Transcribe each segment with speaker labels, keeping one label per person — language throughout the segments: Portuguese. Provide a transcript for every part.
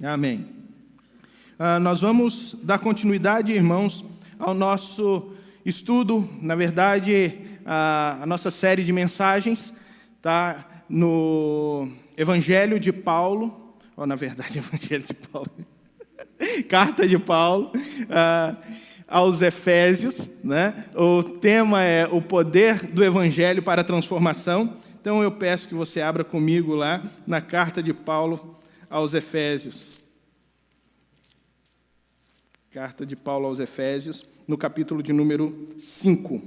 Speaker 1: Amém. Nós vamos dar continuidade, irmãos, ao nosso estudo, na verdade, a nossa série de mensagens, tá? No Evangelho de Paulo, ou na verdade, Evangelho de Paulo, Carta de Paulo aos Efésios, né? O tema é o poder do Evangelho para a transformação. Então eu peço que você abra comigo lá na Carta de Paulo aos Efésios. Carta de Paulo aos Efésios, no capítulo de número 5.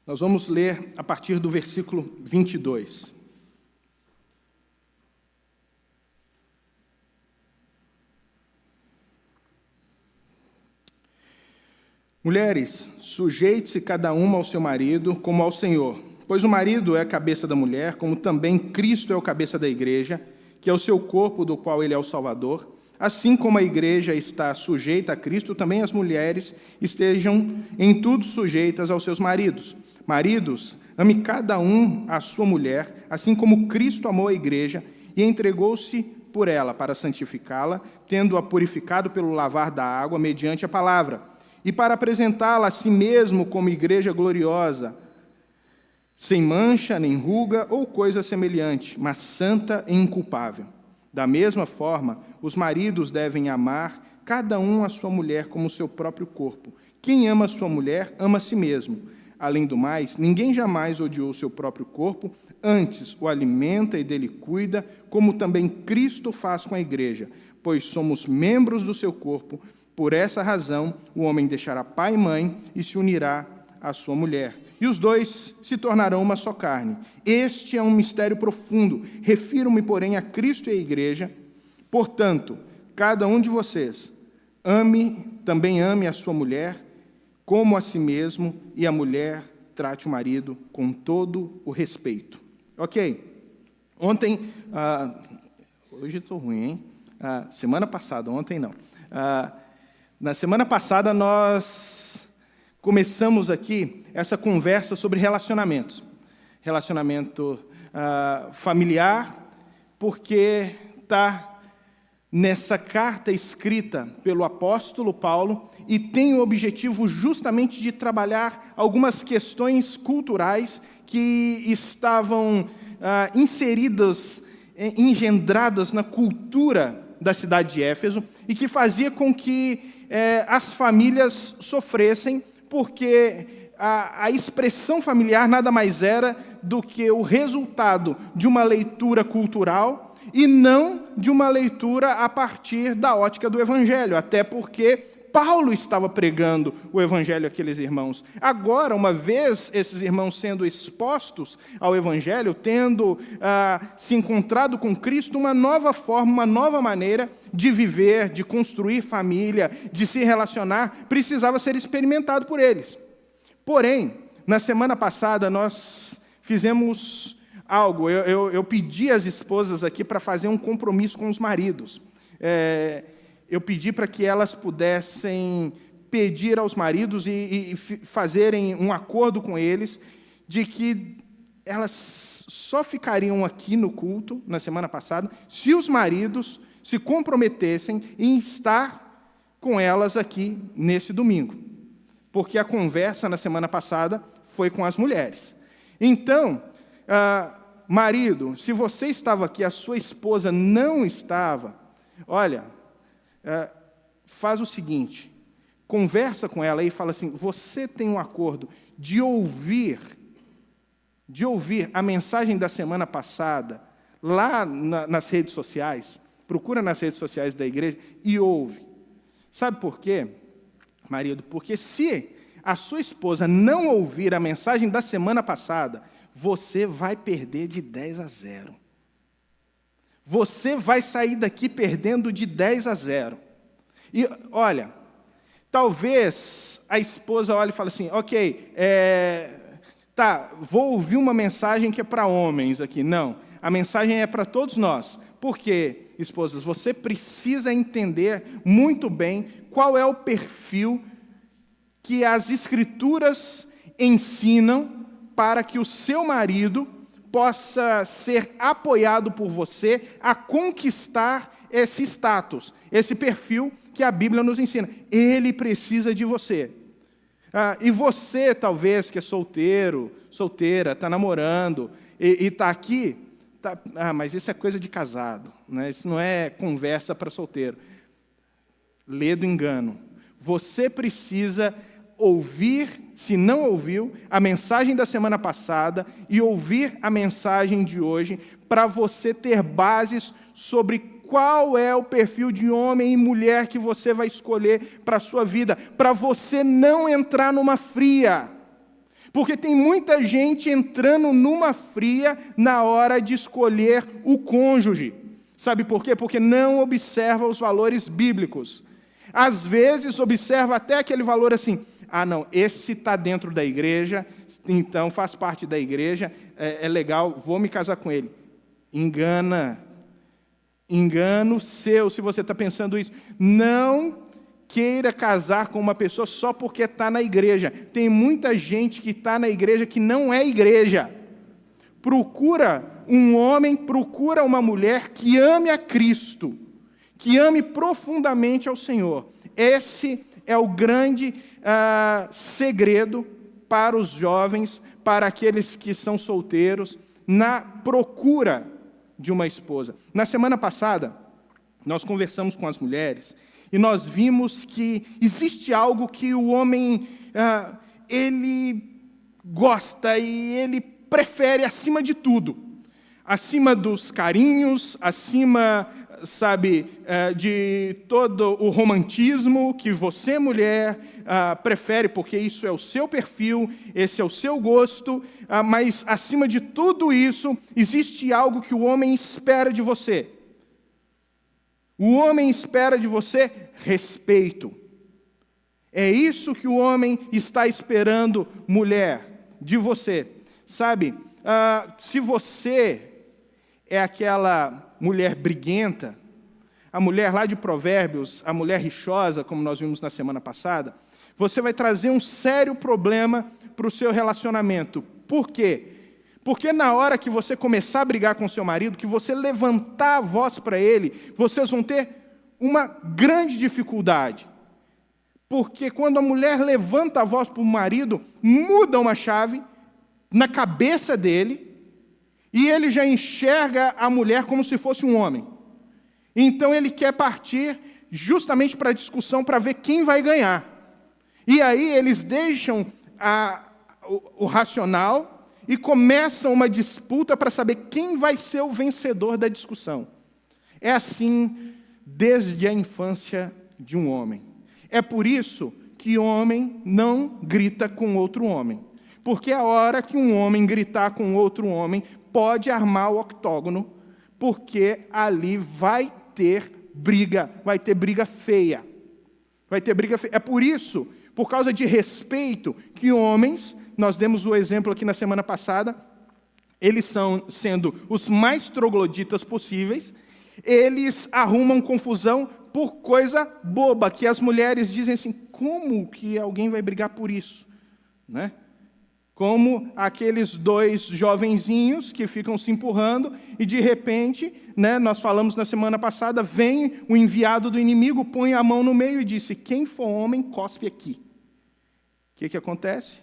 Speaker 1: Nós vamos ler a partir do versículo 22. Mulheres, sujeite-se cada uma ao seu marido como ao Senhor, pois o marido é a cabeça da mulher, como também Cristo é o cabeça da igreja, que é o seu corpo, do qual ele é o Salvador. Assim como a igreja está sujeita a Cristo, também as mulheres estejam em tudo sujeitas aos seus maridos. Maridos, ame cada um a sua mulher, assim como Cristo amou a igreja e entregou-se por ela para santificá-la, tendo-a purificado pelo lavar da água mediante a palavra, e para apresentá-la a si mesmo como igreja gloriosa, sem mancha, nem ruga ou coisa semelhante, mas santa e inculpável. Da mesma forma, os maridos devem amar cada um a sua mulher como o seu próprio corpo. Quem ama a sua mulher, ama a si mesmo. Além do mais, ninguém jamais odiou o seu próprio corpo, antes o alimenta e dele cuida, como também Cristo faz com a igreja, pois somos membros do seu corpo. Por essa razão, o homem deixará pai e mãe e se unirá à sua mulher. E os dois se tornarão uma só carne. Este é um mistério profundo. Refiro-me, porém, a Cristo e à igreja. Portanto, cada um de vocês também ame a sua mulher como a si mesmo, e a mulher trate o marido com todo o respeito. Ok? Ontem, hoje estou ruim, hein? Semana passada, ontem não. Na semana passada, nós começamos aqui essa conversa sobre relacionamentos. Relacionamento familiar, porque está nessa carta escrita pelo apóstolo Paulo e tem o objetivo justamente de trabalhar algumas questões culturais que estavam inseridas, engendradas na cultura da cidade de Éfeso e que fazia com que as famílias sofressem, porque a expressão familiar nada mais era do que o resultado de uma leitura cultural e não de uma leitura a partir da ótica do Evangelho, até porque Paulo estava pregando o Evangelho àqueles irmãos. Agora, uma vez esses irmãos sendo expostos ao Evangelho, tendo se encontrado com Cristo, uma nova forma, uma nova maneira de viver, de construir família, de se relacionar, precisava ser experimentado por eles. Porém, na semana passada, nós fizemos algo. Eu pedi às esposas aqui para fazer um compromisso com os maridos. Eu pedi para que elas pudessem pedir aos maridos e fazerem um acordo com eles de que elas só ficariam aqui no culto, na semana passada, se os maridos se comprometessem em estar com elas aqui nesse domingo. Porque a conversa na semana passada foi com as mulheres. Então, marido, se você estava aqui, a sua esposa não estava, olha, faz o seguinte, conversa com ela e fala assim, você tem um acordo de ouvir a mensagem da semana passada, lá nas redes sociais, procura nas redes sociais da igreja e ouve. Sabe por quê, marido? Porque se a sua esposa não ouvir a mensagem da semana passada, você vai perder de 10-0. Você vai sair daqui perdendo de 10-0. E, olha, talvez a esposa olhe e fale assim, ok, vou ouvir uma mensagem que é para homens aqui. Não, a mensagem é para todos nós. Por quê, esposas? Você precisa entender muito bem qual é o perfil que as Escrituras ensinam para que o seu marido possa ser apoiado por você a conquistar esse status, esse perfil que a Bíblia nos ensina. Ele precisa de você. E você, talvez, que é solteiro, solteira, está namorando e está aqui, mas isso é coisa de casado, né? Isso não é conversa para solteiro. Lê do engano. Você precisa ouvir, se não ouviu, a mensagem da semana passada e ouvir a mensagem de hoje para você ter bases sobre qual é o perfil de homem e mulher que você vai escolher para a sua vida, para você não entrar numa fria. Porque tem muita gente entrando numa fria na hora de escolher o cônjuge. Sabe por quê? Porque não observa os valores bíblicos. Às vezes observa até aquele valor assim, não, esse está dentro da igreja, então faz parte da igreja, é legal, vou me casar com ele. Engano seu, se você está pensando isso. Não queira casar com uma pessoa só porque está na igreja. Tem muita gente que está na igreja que não é igreja. Procura um homem, procura uma mulher que ame a Cristo, que ame profundamente ao Senhor. Esse é o grande segredo para os jovens, para aqueles que são solteiros, na procura de uma esposa. Na semana passada, nós conversamos com as mulheres e nós vimos que existe algo que o homem ele gosta e ele prefere acima de tudo, acima dos carinhos, acima, de todo o romantismo que você, mulher, prefere, porque isso é o seu perfil, esse é o seu gosto, mas acima de tudo isso, existe algo que o homem espera de você. O homem espera de você respeito. É isso que o homem está esperando, mulher, de você. Se você é aquela mulher briguenta, a mulher lá de Provérbios, a mulher rixosa, como nós vimos na semana passada, você vai trazer um sério problema para o seu relacionamento. Por quê? Porque na hora que você começar a brigar com seu marido, que você levantar a voz para ele, vocês vão ter uma grande dificuldade. Porque quando a mulher levanta a voz para o marido, muda uma chave na cabeça dele, e ele já enxerga a mulher como se fosse um homem. Então ele quer partir justamente para a discussão para ver quem vai ganhar. E aí eles deixam o racional e começam uma disputa para saber quem vai ser o vencedor da discussão. É assim desde a infância de um homem. É por isso que homem não grita com outro homem. Porque a hora que um homem gritar com outro homem, pode armar o octógono, porque ali vai ter briga feia. Vai ter briga feia. É por isso, por causa de respeito, que homens, nós demos o exemplo aqui na semana passada, eles são, sendo os mais trogloditas possíveis, eles arrumam confusão por coisa boba, que as mulheres dizem assim, como que alguém vai brigar por isso? Né? Como aqueles dois jovenzinhos que ficam se empurrando e, de repente, nós falamos na semana passada, vem o enviado do inimigo, põe a mão no meio e disse, quem for homem, cospe aqui. O que acontece?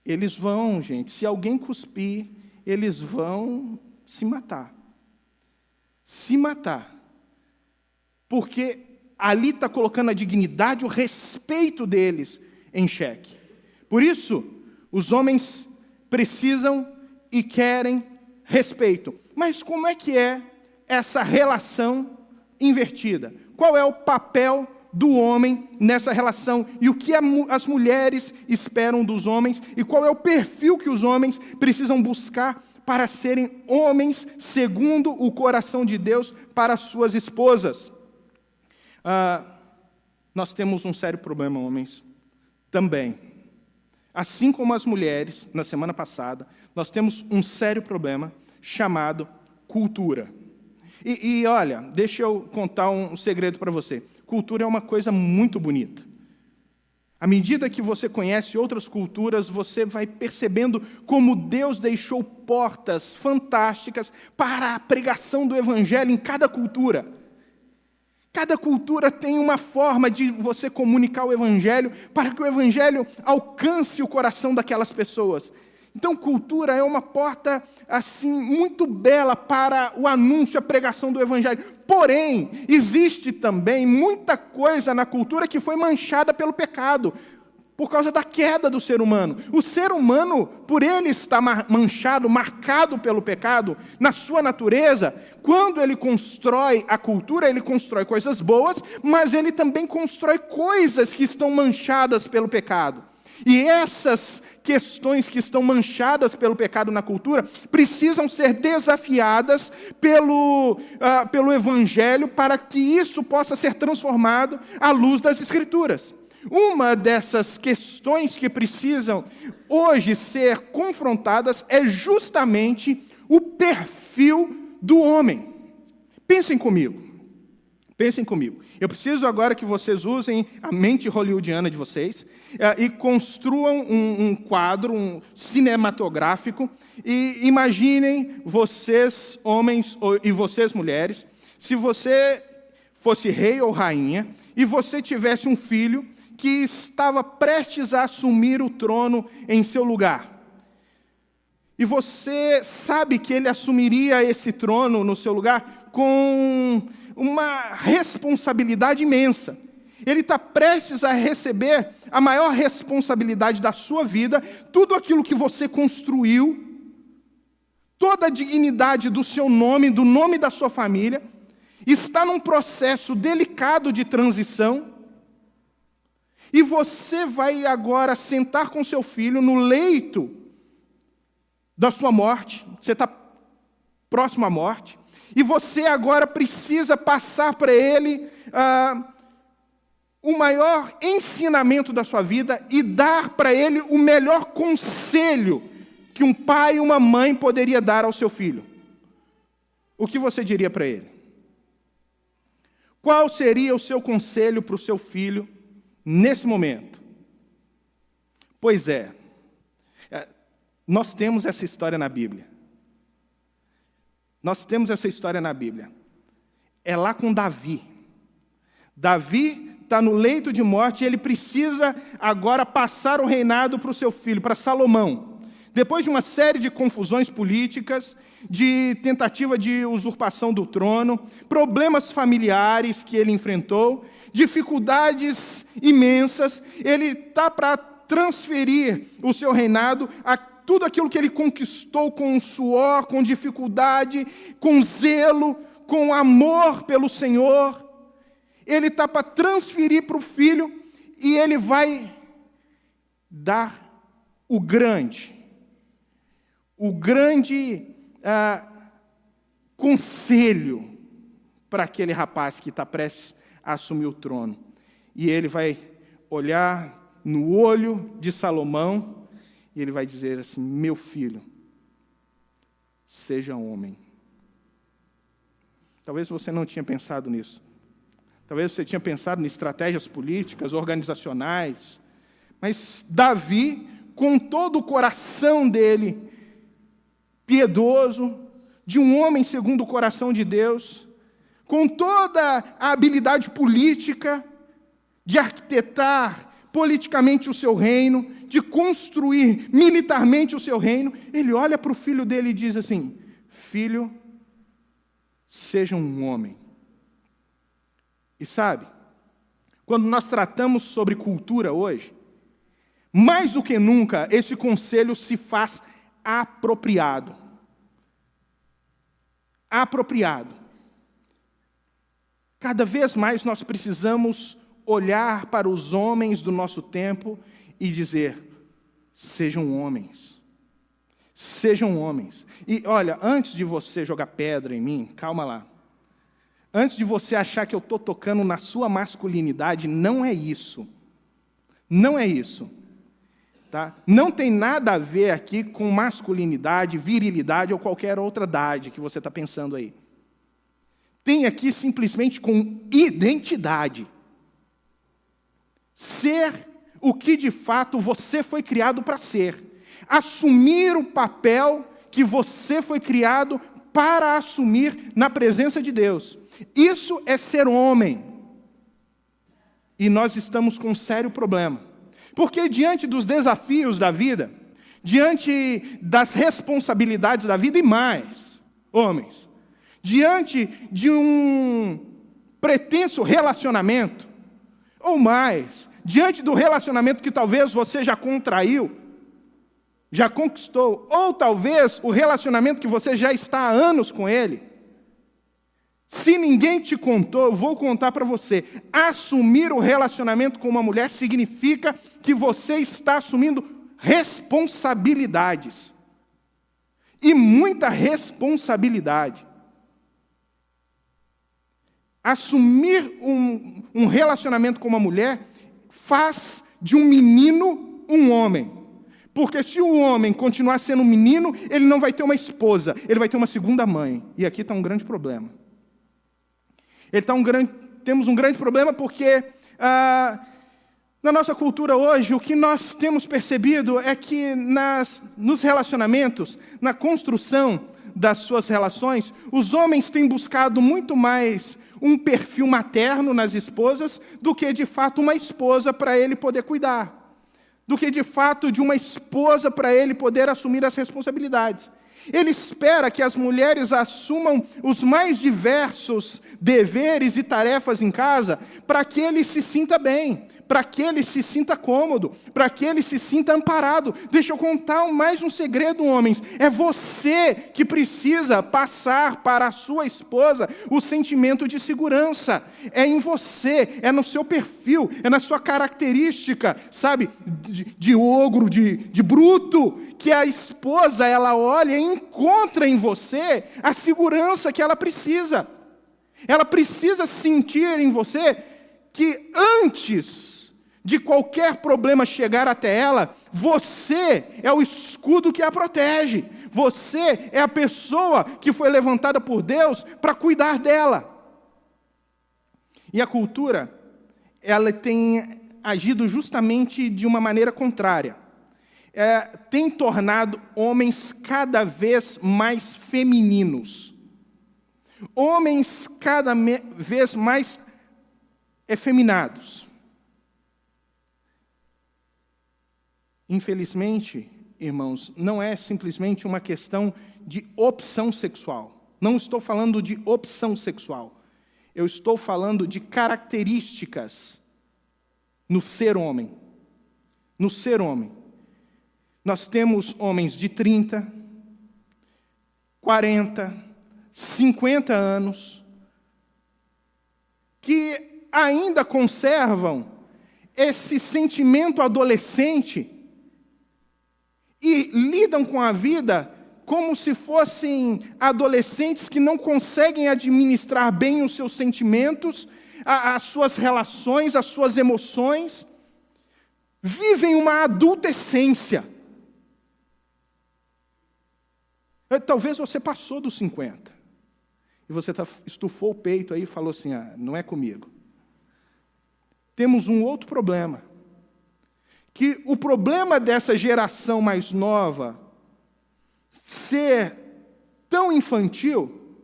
Speaker 1: Eles vão, gente, se alguém cuspir, eles vão se matar. Se matar. Porque ali está colocando a dignidade, o respeito deles em xeque. Por isso, os homens precisam e querem respeito. Mas como é que é essa relação invertida? Qual é o papel do homem nessa relação? E o que as mulheres esperam dos homens? E qual é o perfil que os homens precisam buscar para serem homens segundo o coração de Deus para suas esposas? Nós temos um sério problema, homens, também. Assim como as mulheres, na semana passada, nós temos um sério problema chamado cultura. E olha, deixa eu contar um segredo para você. Cultura é uma coisa muito bonita. À medida que você conhece outras culturas, você vai percebendo como Deus deixou portas fantásticas para a pregação do Evangelho em cada cultura. Cada cultura tem uma forma de você comunicar o Evangelho para que o Evangelho alcance o coração daquelas pessoas. Então, cultura é uma porta, assim, muito bela para o anúncio, a pregação do Evangelho. Porém, existe também muita coisa na cultura que foi manchada pelo pecado, por causa da queda do ser humano. O ser humano, por ele estar manchado, marcado pelo pecado, na sua natureza, quando ele constrói a cultura, ele constrói coisas boas, mas ele também constrói coisas que estão manchadas pelo pecado. E essas questões que estão manchadas pelo pecado na cultura precisam ser desafiadas pelo Evangelho para que isso possa ser transformado à luz das Escrituras. Uma dessas questões que precisam hoje ser confrontadas é justamente o perfil do homem. Pensem comigo. Eu preciso agora que vocês usem a mente hollywoodiana de vocês e construam um quadro cinematográfico e imaginem vocês, homens e vocês, mulheres, se você fosse rei ou rainha e você tivesse um filho que estava prestes a assumir o trono em seu lugar. E você sabe que ele assumiria esse trono no seu lugar com uma responsabilidade imensa. Ele está prestes a receber a maior responsabilidade da sua vida, tudo aquilo que você construiu, toda a dignidade do seu nome, do nome da sua família, está num processo delicado de transição, e você vai agora sentar com seu filho no leito da sua morte, você está próximo à morte, e você agora precisa passar para ele o maior ensinamento da sua vida e dar para ele o melhor conselho que um pai e uma mãe poderia dar ao seu filho. O que você diria para ele? Qual seria o seu conselho para o seu filho nesse momento? Pois é, nós temos essa história na Bíblia. É lá com Davi. Davi está no leito de morte e ele precisa agora passar o reinado para o seu filho, para Salomão. Depois de uma série de confusões políticas, de tentativa de usurpação do trono, problemas familiares que ele enfrentou, dificuldades imensas, ele está para transferir o seu reinado a tudo aquilo que ele conquistou com suor, com dificuldade, com zelo, com amor pelo Senhor. Ele está para transferir para o filho e ele vai dar o grande conselho para aquele rapaz que está prestes a assumir o trono. E ele vai olhar no olho de Salomão e ele vai dizer assim: meu filho, seja homem. Talvez você não tinha pensado nisso. Talvez você tinha pensado em estratégias políticas, organizacionais. Mas Davi, com todo o coração dele, piedoso, de um homem segundo o coração de Deus, com toda a habilidade política de arquitetar politicamente o seu reino, de construir militarmente o seu reino, ele olha para o filho dele e diz assim: filho, seja um homem. E sabe, quando nós tratamos sobre cultura hoje, mais do que nunca, esse conselho se faz apropriado. Apropriado. Cada vez mais nós precisamos olhar para os homens do nosso tempo e dizer: sejam homens. Sejam homens. E olha, antes de você jogar pedra em mim, calma lá. Antes de você achar que eu estou tocando na sua masculinidade, não é isso. Não é isso. Tá? Não tem nada a ver aqui com masculinidade, virilidade ou qualquer outra idade que você está pensando aí. Tem aqui simplesmente com identidade. Ser o que de fato você foi criado para ser. Assumir o papel que você foi criado para assumir na presença de Deus. Isso é ser homem. E nós estamos com um sério problema. Porque diante dos desafios da vida, diante das responsabilidades da vida e mais, homens, diante de um pretenso relacionamento, ou mais, diante do relacionamento que talvez você já contraiu, já conquistou, ou talvez o relacionamento que você já está há anos com ele, se ninguém te contou, eu vou contar para você. Assumir o relacionamento com uma mulher significa que você está assumindo responsabilidades. E muita responsabilidade. Assumir um relacionamento com uma mulher faz de um menino um homem. Porque se o homem continuar sendo um menino, ele não vai ter uma esposa, ele vai ter uma segunda mãe. E aqui está um grande problema. Temos um grande problema porque na nossa cultura hoje, o que nós temos percebido é que nos relacionamentos, na construção das suas relações, os homens têm buscado muito mais um perfil materno nas esposas do que, de fato, uma esposa para ele poder cuidar. Do que, de fato, de uma esposa para ele poder assumir as responsabilidades. Ele espera que as mulheres assumam os mais diversos deveres e tarefas em casa para que ele se sinta bem, para que ele se sinta cômodo, para que ele se sinta amparado. Deixa eu contar mais um segredo, homens. É você que precisa passar para a sua esposa o sentimento de segurança. É em você, é no seu perfil, é na sua característica, sabe, de ogro, de bruto, que a esposa, ela olha e encontra em você a segurança que ela precisa. Ela precisa sentir em você que antes de qualquer problema chegar até ela, você é o escudo que a protege. Você é a pessoa que foi levantada por Deus para cuidar dela. E a cultura, ela tem agido justamente de uma maneira contrária. Tem tornado homens cada vez mais femininos. Homens cada vez mais efeminados. Infelizmente, irmãos, não é simplesmente uma questão de opção sexual. Não estou falando de opção sexual. Eu estou falando de características no ser homem. No ser homem. Nós temos homens de 30, 40, 50 anos, que ainda conservam esse sentimento adolescente e lidam com a vida como se fossem adolescentes que não conseguem administrar bem os seus sentimentos, as suas relações, as suas emoções, vivem uma adultescência. Talvez você passou dos 50. E você estufou o peito aí e falou assim, não é comigo. Temos um outro problema. Que o problema dessa geração mais nova ser tão infantil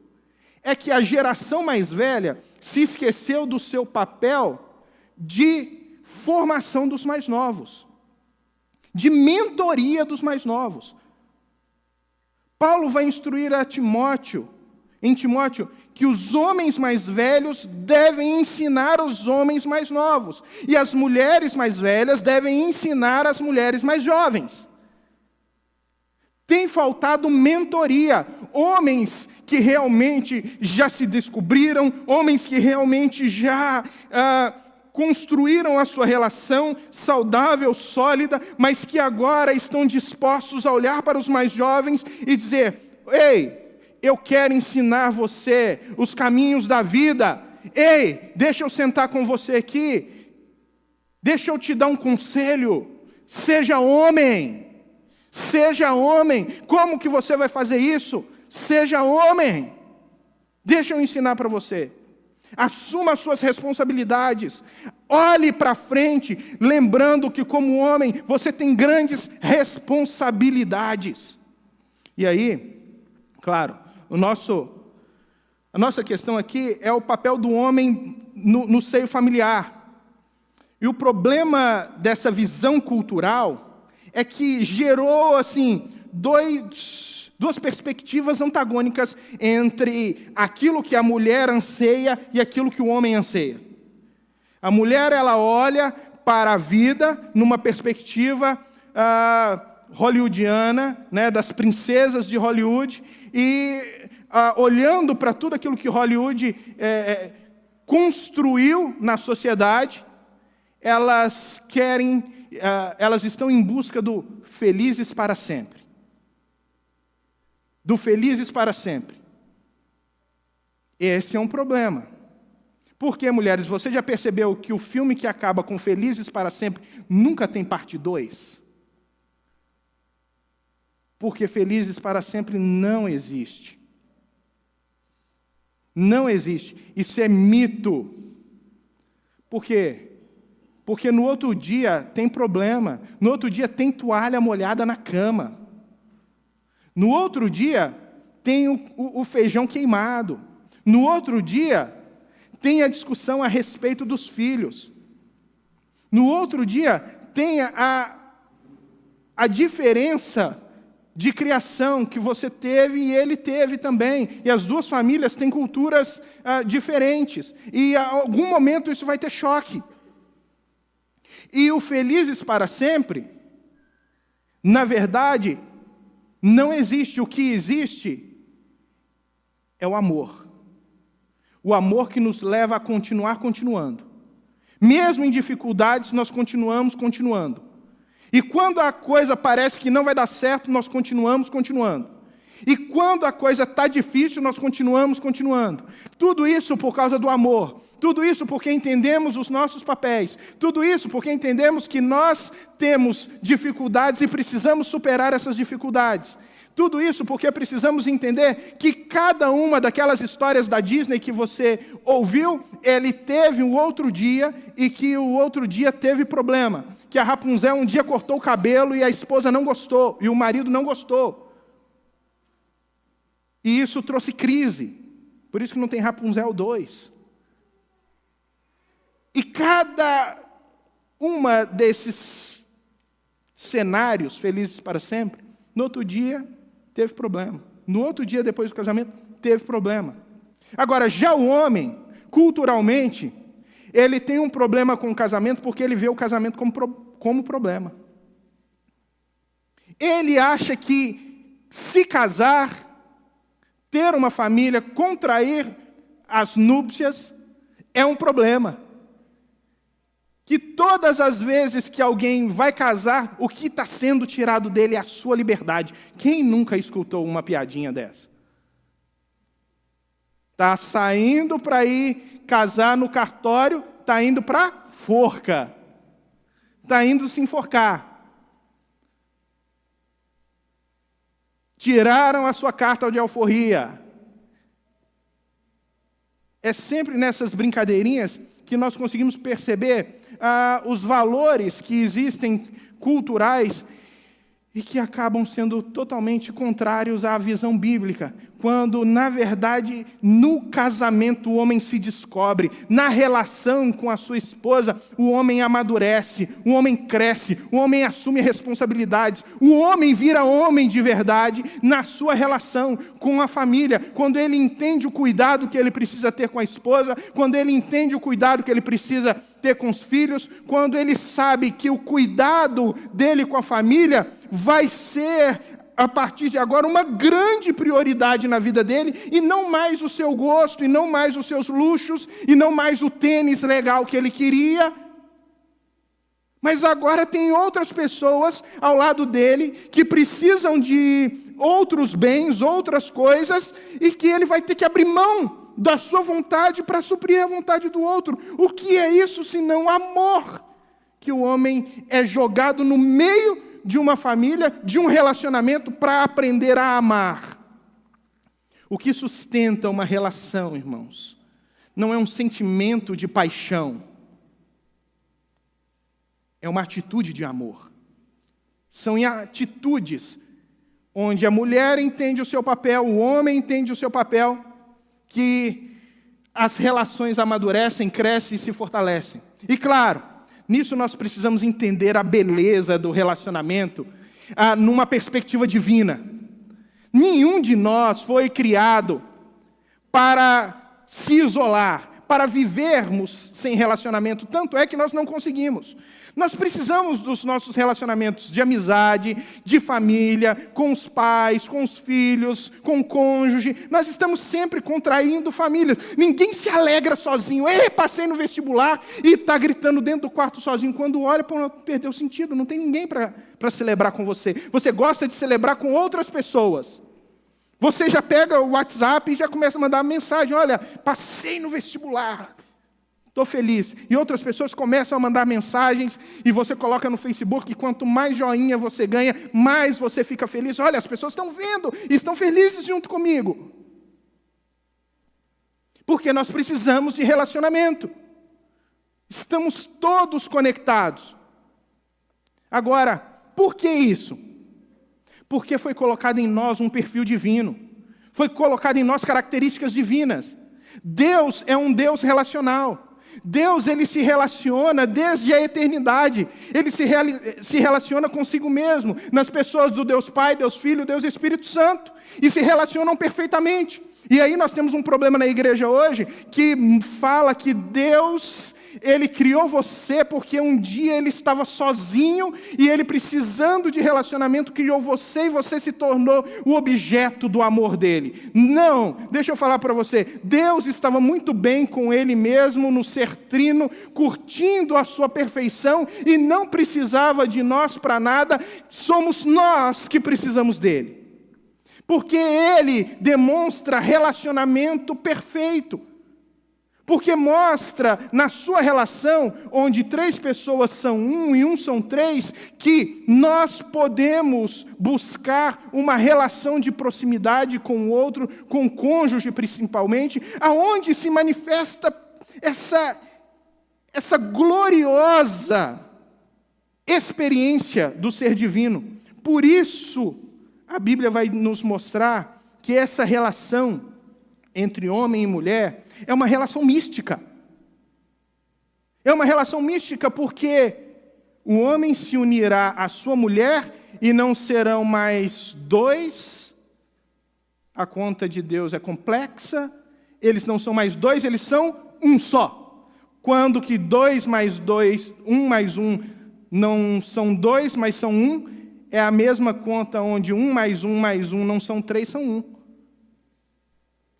Speaker 1: é que a geração mais velha se esqueceu do seu papel de formação dos mais novos. De mentoria dos mais novos. Paulo vai instruir em Timóteo, que os homens mais velhos devem ensinar os homens mais novos. E as mulheres mais velhas devem ensinar as mulheres mais jovens. Tem faltado mentoria. Homens que realmente já se descobriram, homens que realmente já construíram a sua relação saudável, sólida, mas que agora estão dispostos a olhar para os mais jovens e dizer, ei, eu quero ensinar você os caminhos da vida. Ei, deixa eu sentar com você aqui. Deixa eu te dar um conselho. Seja homem. Seja homem. Como que você vai fazer isso? Seja homem. Deixa eu ensinar para você. Assuma as suas responsabilidades. Olhe para frente, lembrando que como homem você tem grandes responsabilidades. E aí, claro, a nossa questão aqui é o papel do homem no seio familiar. E o problema dessa visão cultural é que gerou, assim, duas perspectivas antagônicas entre aquilo que a mulher anseia e aquilo que o homem anseia. A mulher, ela olha para a vida numa perspectiva hollywoodiana, né, das princesas de Hollywood, e olhando para tudo aquilo que Hollywood construiu na sociedade, elas estão em busca do felizes para sempre. Do felizes para sempre. Esse é um problema. Porque, mulheres, você já percebeu que o filme que acaba com felizes para sempre nunca tem parte 2? Porque felizes para sempre não existe. Não existe. Isso é mito. Por quê? Porque no outro dia tem problema. No outro dia tem toalha molhada na cama. No outro dia tem o feijão queimado. No outro dia tem a discussão a respeito dos filhos. No outro dia tem a diferença de criação que você teve e ele teve também. E as duas famílias têm culturas diferentes. E a algum momento isso vai ter choque. E o felizes para sempre, na verdade, não existe. O que existe é o amor. O amor que nos leva a continuar continuando. Mesmo em dificuldades, nós continuamos continuando. E quando a coisa parece que não vai dar certo, nós continuamos continuando. E quando a coisa está difícil, nós continuamos continuando. Tudo isso por causa do amor. Tudo isso porque entendemos os nossos papéis. Tudo isso porque entendemos que nós temos dificuldades e precisamos superar essas dificuldades. Tudo isso porque precisamos entender que cada uma daquelas histórias da Disney que você ouviu, ele teve um outro dia e que o outro dia teve problema. Que a Rapunzel um dia cortou o cabelo e a esposa não gostou, e o marido não gostou. E isso trouxe crise. Por isso que não tem Rapunzel 2. E cada uma desses cenários felizes para sempre, no outro dia teve problema. No outro dia, depois do casamento, teve problema. Agora, já o homem, culturalmente, ele tem um problema com o casamento porque ele vê o casamento como problema. Ele acha que se casar, ter uma família, contrair as núpcias, é um problema. Que todas as vezes que alguém vai casar, o que está sendo tirado dele é a sua liberdade. Quem nunca escutou uma piadinha dessa? Está saindo para ir casar no cartório, está indo para forca. Está indo se enforcar. Tiraram a sua carta de alforria. É sempre nessas brincadeirinhas que nós conseguimos perceber os valores que existem culturais e que acabam sendo totalmente contrários à visão bíblica, quando, na verdade, no casamento o homem se descobre, na relação com a sua esposa, o homem amadurece, o homem cresce, o homem assume responsabilidades, o homem vira homem de verdade na sua relação com a família, quando ele entende o cuidado que ele precisa ter com a esposa, quando ele entende o cuidado que ele precisa ter com os filhos, quando ele sabe que o cuidado dele com a família vai ser, a partir de agora, uma grande prioridade na vida dele, e não mais o seu gosto, e não mais os seus luxos, e não mais o tênis legal que ele queria, mas agora tem outras pessoas ao lado dele que precisam de outros bens, outras coisas, e que ele vai ter que abrir mão da sua vontade para suprir a vontade do outro. O que é isso senão amor? Que o homem é jogado no meio de uma família, de um relacionamento, para aprender a amar. O que sustenta uma relação, irmãos, não é um sentimento de paixão. é uma atitude de amor. São em atitudes onde a mulher entende o seu papel, o homem entende o seu papel, que as relações amadurecem, crescem e se fortalecem. E claro, nisso nós precisamos entender a beleza do relacionamento numa perspectiva divina. Nenhum de nós foi criado para se isolar, para vivermos sem relacionamento. Tanto é que nós não conseguimos. Nós precisamos dos nossos relacionamentos de amizade, de família, com os pais, com os filhos, com o cônjuge. Nós estamos sempre contraindo famílias. Ninguém se alegra sozinho. Ei, passei no vestibular e está gritando dentro do quarto sozinho. Quando olha, perdeu o sentido. Não tem ninguém para celebrar com você. Você gosta de celebrar com outras pessoas. Você já pega o WhatsApp e já começa a mandar uma mensagem. Olha, passei no vestibular. Estou feliz. E outras pessoas começam a mandar mensagens e você coloca no Facebook, e quanto mais joinha você ganha, mais você fica feliz. Olha, as pessoas estão vendo e estão felizes junto comigo. Porque nós precisamos de relacionamento. Estamos todos conectados. Agora, por que isso? Porque foi colocado em nós um perfil divino. Foi colocado em nós características divinas. Deus é um Deus relacional. Deus, ele se relaciona desde a eternidade. Ele se relaciona consigo mesmo, nas pessoas do Deus Pai, Deus Filho, Deus Espírito Santo. E se relacionam perfeitamente. E aí nós temos um problema na igreja hoje, que fala que Deus, ele criou você porque um dia ele estava sozinho e ele, precisando de relacionamento, criou você e você se tornou o objeto do amor dele. Não, deixa eu falar para você, Deus estava muito bem com ele mesmo no ser trino, curtindo a sua perfeição e não precisava de nós para nada. Somos nós que precisamos dele. Porque ele demonstra relacionamento perfeito. Porque mostra na sua relação, onde 3 pessoas são 1 e 1 são 3, que nós podemos buscar uma relação de proximidade com o outro, com o cônjuge principalmente, aonde se manifesta essa gloriosa experiência do ser divino. Por isso, a Bíblia vai nos mostrar que essa relação entre homem e mulher é uma relação mística. É uma relação mística porque o homem se unirá à sua mulher e não serão mais 2. A conta de Deus é complexa. Eles não são mais 2, eles são um só. Quando que 2 mais 2, 1 mais 1, não são 2, mas são 1, é a mesma conta onde 1 mais 1 mais 1 não são 3, são 1.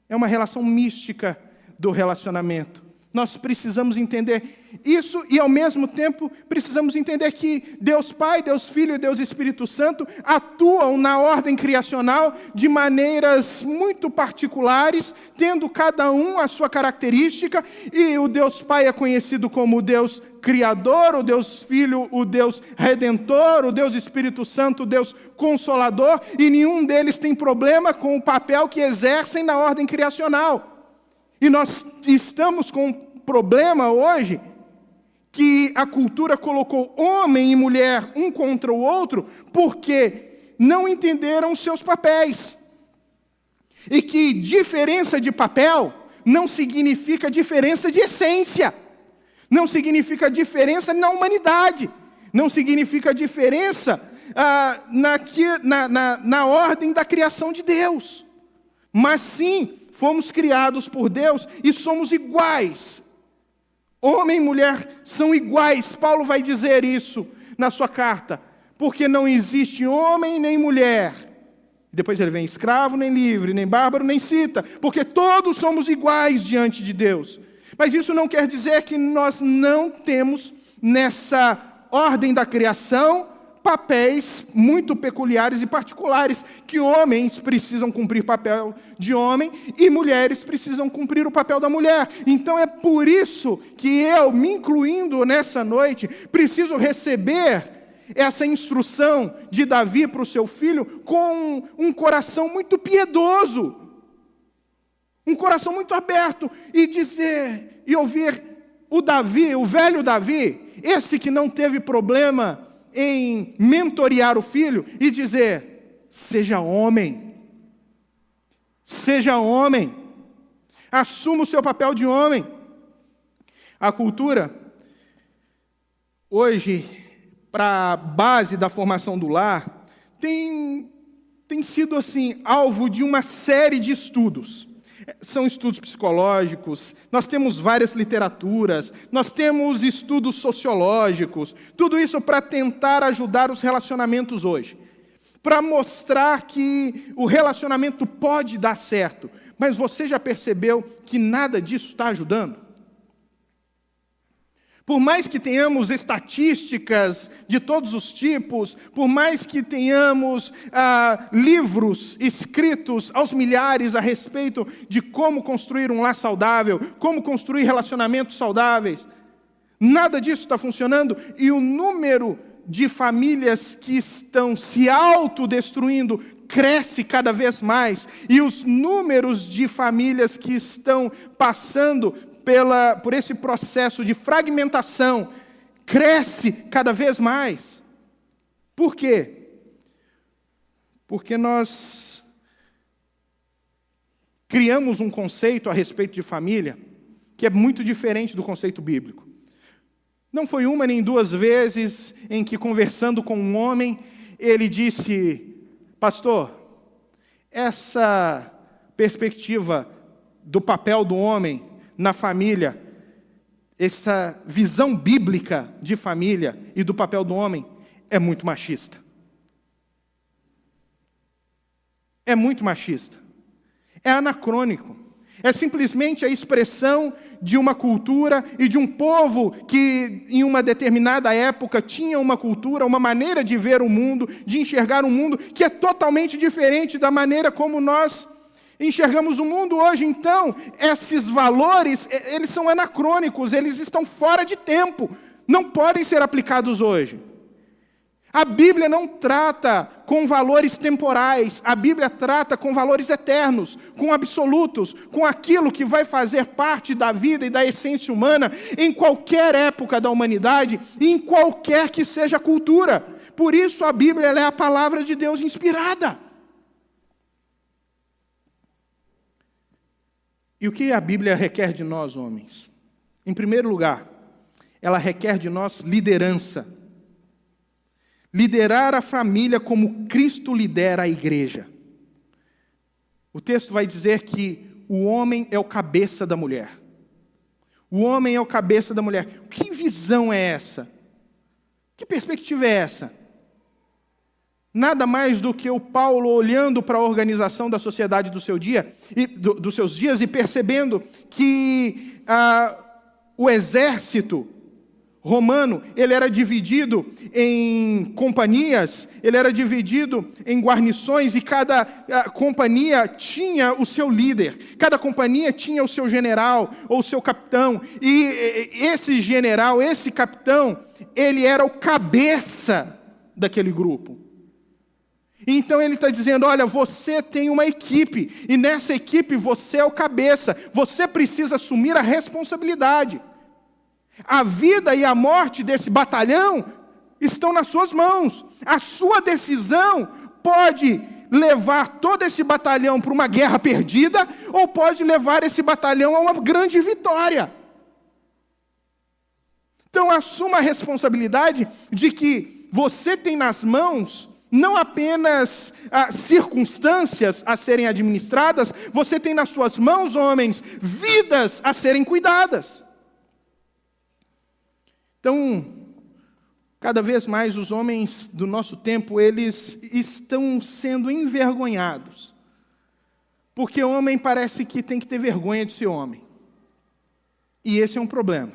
Speaker 1: É uma relação mística do relacionamento. Nós precisamos entender isso e, ao mesmo tempo, precisamos entender que Deus Pai, Deus Filho e Deus Espírito Santo atuam na ordem criacional de maneiras muito particulares, tendo cada um a sua característica, e o Deus Pai é conhecido como o Deus Criador, o Deus Filho, o Deus Redentor, o Deus Espírito Santo, o Deus Consolador, e nenhum deles tem problema com o papel que exercem na ordem criacional. E nós estamos com um problema hoje que a cultura colocou homem e mulher um contra o outro porque não entenderam seus papéis. E que diferença de papel não significa diferença de essência. Não significa diferença na humanidade. Não significa diferença na ordem da criação de Deus. Mas sim, fomos criados por Deus e somos iguais. Homem e mulher são iguais. Paulo vai dizer isso na sua carta. Porque não existe homem nem mulher. Depois ele vem escravo, nem livre, nem bárbaro, nem cita. Porque todos somos iguais diante de Deus. Mas isso não quer dizer que nós não temos nessa ordem da criação papéis muito peculiares e particulares, que homens precisam cumprir papel de homem e mulheres precisam cumprir o papel da mulher. Então é por isso que eu, me incluindo nessa noite, preciso receber essa instrução de Davi para o seu filho com um coração muito piedoso, um coração muito aberto, e dizer, e ouvir o Davi, o velho Davi, esse que não teve problema em mentorear o filho e dizer: seja homem, assuma o seu papel de homem. A cultura, hoje, para a base da formação do lar, tem sido assim, alvo de uma série de estudos. São estudos psicológicos, nós temos várias literaturas, nós temos estudos sociológicos, tudo isso para tentar ajudar os relacionamentos hoje, para mostrar que o relacionamento pode dar certo. Mas você já percebeu que nada disso está ajudando? Por mais que tenhamos estatísticas de todos os tipos, por mais que tenhamos livros escritos aos milhares a respeito de como construir um lar saudável, como construir relacionamentos saudáveis, nada disso está funcionando, e o número de famílias que estão se autodestruindo cresce cada vez mais, e os números de famílias que estão passando por esse processo de fragmentação cresce cada vez mais. Por quê? Porque nós criamos um conceito a respeito de família que é muito diferente do conceito bíblico. Não foi uma nem duas vezes em que, conversando com um homem, ele disse: pastor, essa perspectiva do papel do homem na família, essa visão bíblica de família e do papel do homem é muito machista. É muito machista. É anacrônico. É simplesmente a expressão de uma cultura e de um povo que, em uma determinada época, tinha uma cultura, uma maneira de ver o mundo, de enxergar o mundo, que é totalmente diferente da maneira como nós enxergamos o mundo hoje. Então, esses valores, eles são anacrônicos, eles estão fora de tempo, não podem ser aplicados hoje. A Bíblia não trata com valores temporais, a Bíblia trata com valores eternos, com absolutos, com aquilo que vai fazer parte da vida e da essência humana em qualquer época da humanidade, em qualquer que seja a cultura. Por isso a Bíblia é a palavra de Deus inspirada. E o que a Bíblia requer de nós, homens? Em primeiro lugar, ela requer de nós liderança. Liderar a família como Cristo lidera a igreja. O texto vai dizer que o homem é o cabeça da mulher. O homem é o cabeça da mulher. Que visão é essa? Que perspectiva é essa? Nada mais do que o Paulo olhando para a organização da sociedade do seu dia, dos seus dias, e percebendo que o exército romano, ele era dividido em companhias, ele era dividido em guarnições, e cada companhia tinha o seu líder, cada companhia tinha o seu general ou o seu capitão, e esse general, esse capitão, ele era o cabeça daquele grupo. Então ele está dizendo: olha, você tem uma equipe, e nessa equipe você é o cabeça, você precisa assumir a responsabilidade. A vida e a morte desse batalhão estão nas suas mãos. A sua decisão pode levar todo esse batalhão para uma guerra perdida, ou pode levar esse batalhão a uma grande vitória. Então assuma a responsabilidade de que você tem nas mãos não apenas circunstâncias a serem administradas, você tem nas suas mãos, homens, vidas a serem cuidadas. Então, cada vez mais os homens do nosso tempo, eles estão sendo envergonhados. Porque o homem parece que tem que ter vergonha de ser homem. E esse é um problema.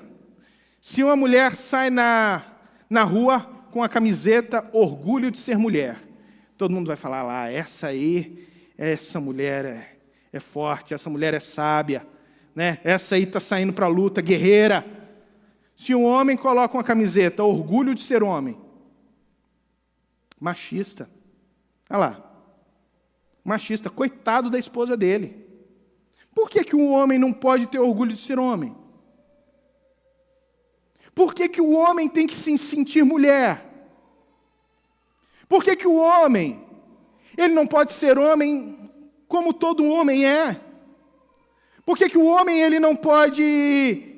Speaker 1: Se uma mulher sai na rua com a camiseta "Orgulho de ser mulher", todo mundo vai falar lá: essa mulher é forte, essa mulher é sábia, né? Essa aí está saindo para a luta, guerreira. Se um homem coloca uma camiseta "Orgulho de ser homem", machista. Olha lá, machista, coitado da esposa dele. Por que um homem não pode ter orgulho de ser homem? Por que o homem tem que se sentir mulher? Por que o homem, ele não pode ser homem como todo homem é? Por que o homem, ele não pode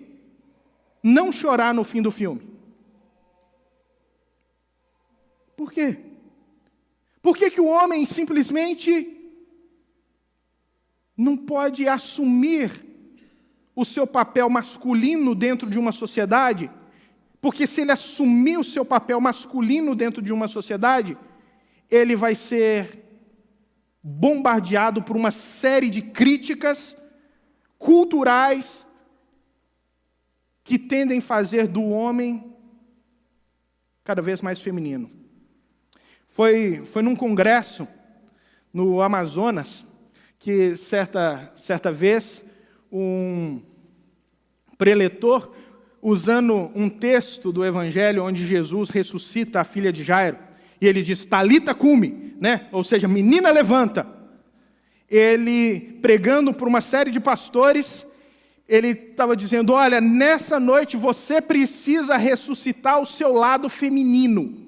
Speaker 1: não chorar no fim do filme? Por quê? Por que o homem simplesmente não pode assumir o seu papel masculino dentro de uma sociedade? Porque se ele assumir o seu papel masculino dentro de uma sociedade, ele vai ser bombardeado por uma série de críticas culturais que tendem a fazer do homem cada vez mais feminino. Foi num congresso no Amazonas que certa vez um preletor, usando um texto do Evangelho onde Jesus ressuscita a filha de Jairo, e ele diz, Talita cumi, né? Ou seja, menina levanta. Ele, pregando para uma série de pastores, ele estava dizendo, olha, nessa noite você precisa ressuscitar o seu lado feminino.